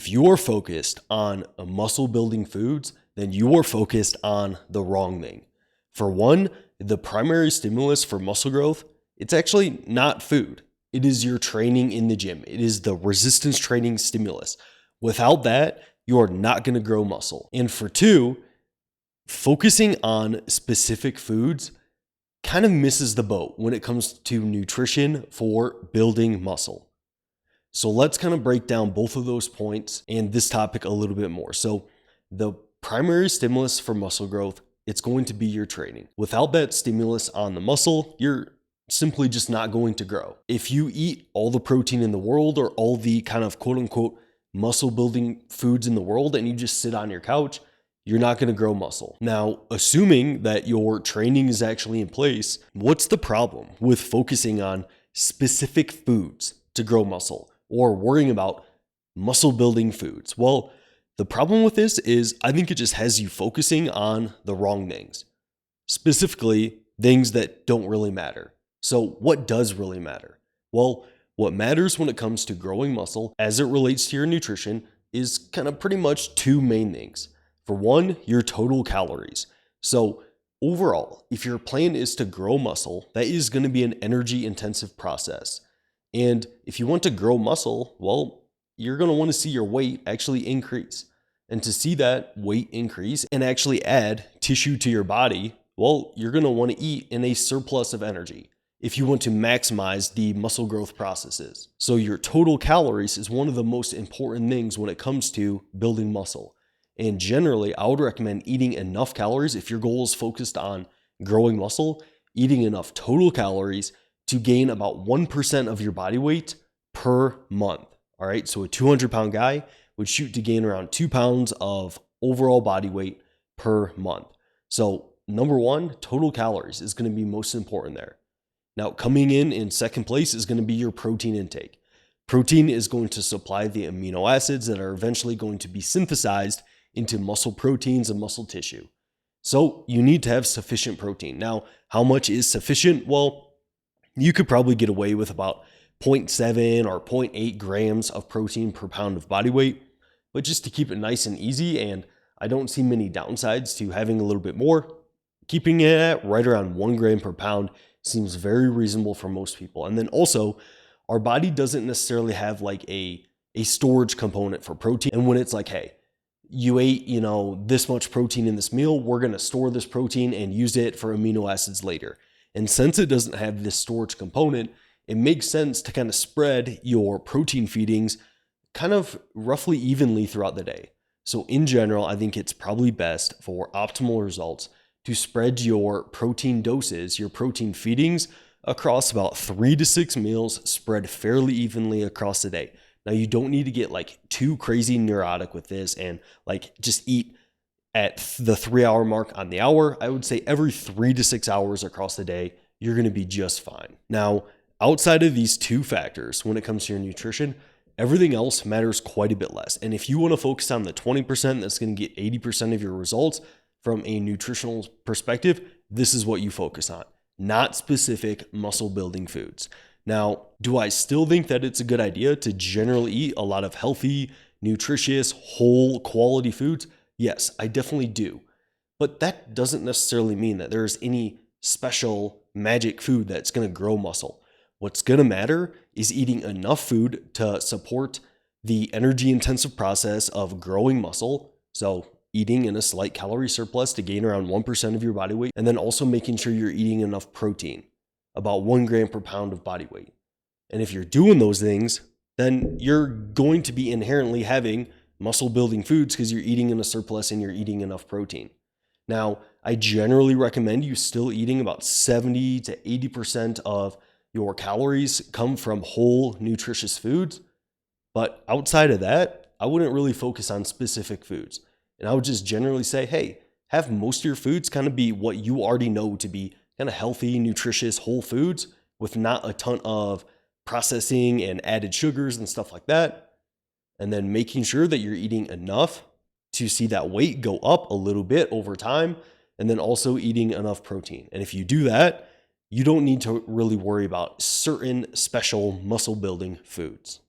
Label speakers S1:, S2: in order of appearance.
S1: if you're focused on muscle building foods, then you're focused on the wrong thing. For one, the primary stimulus for muscle growth, it's actually not food. It is your training in the gym. It is the resistance training stimulus. Without that, you are not going to grow muscle. And for two, focusing on specific foods kind of misses the boat when it comes to nutrition for building muscle. So let's kind of break down both of those points and this topic a little bit more. So the primary stimulus for muscle growth, it's going to be your training. Without that stimulus on the muscle, you're simply just not going to grow. If you eat all the protein in the world or all the kind of quote unquote muscle building foods in the world and you just sit on your couch, you're not going to grow muscle. Now, assuming that your training is actually in place, what's the problem with focusing on specific foods to grow muscle or worrying about muscle building foods? Well, the problem with this is I think it just has you focusing on the wrong things, specifically things that don't really matter. So what does really matter? Well, what matters when it comes to growing muscle as it relates to your nutrition is kind of pretty much two main things. For one, your total calories. So overall, if your plan is to grow muscle, that is going to be an energy intensive process. And if you want to grow muscle, well, you're going to want to see your weight actually increase. And to see that weight increase and actually add tissue to your body, well, you're going to want to eat in a surplus of energy if you want to maximize the muscle growth processes. So your total calories is one of the most important things when it comes to building muscle. And generally, I would recommend eating enough calories if your goal is focused on growing muscle, eating enough total calories to gain about 1% of your body weight per month. All right, so a 200-pound guy would shoot to gain around 2 pounds of overall body weight per month. So number one, total calories is going to be most important there. Now, coming in second place is going to be your protein intake. Protein is going to supply the amino acids that are eventually going to be synthesized into muscle proteins and muscle tissue. So you need to have sufficient protein. Now, how much is sufficient? Well, you could probably get away with about 0.7 or 0.8 grams of protein per pound of body weight. But just to keep it nice and easy, and I don't see many downsides to having a little bit more, keeping it at right around 1 gram per pound seems very reasonable for most people. And then also, our body doesn't necessarily have like a storage component for protein. And when it's like, hey, you ate, this much protein in this meal, we're going to store this protein and use it for amino acids later. And since it doesn't have this storage component, it makes sense to kind of spread your protein feedings kind of roughly evenly throughout the day. So in general, I think it's probably best for optimal results to spread your protein doses, your protein feedings across about 3 to 6 meals, spread fairly evenly across the day. Now, you don't need to get like too crazy neurotic with this and like just eat at the 3-hour mark on the hour. I would say every 3 to 6 hours across the day, you're going to be just fine. Now, outside of these two factors, when it comes to your nutrition, everything else matters quite a bit less. And if you want to focus on the 20% that's going to get 80% of your results from a nutritional perspective, this is what you focus on, not specific muscle building foods. Now, do I still think that it's a good idea to generally eat a lot of healthy, nutritious, whole quality foods? Yes, I definitely do. But that doesn't necessarily mean that there's any special magic food that's going to grow muscle. What's going to matter is eating enough food to support the energy intensive process of growing muscle. So eating in a slight calorie surplus to gain around 1% of your body weight, and then also making sure you're eating enough protein, about 1 gram per pound of body weight. And if you're doing those things, then you're going to be inherently having muscle building foods because you're eating in a surplus and you're eating enough protein. Now, I generally recommend you still eating about 70 to 80% of your calories come from whole nutritious foods. But outside of that, I wouldn't really focus on specific foods. And I would just generally say, hey, have most of your foods kind of be what you already know to be kind of healthy, nutritious, whole foods with not a ton of processing and added sugars and stuff like that. And then making sure that you're eating enough to see that weight go up a little bit over time. And then also eating enough protein. And if you do that, you don't need to really worry about certain special muscle building foods.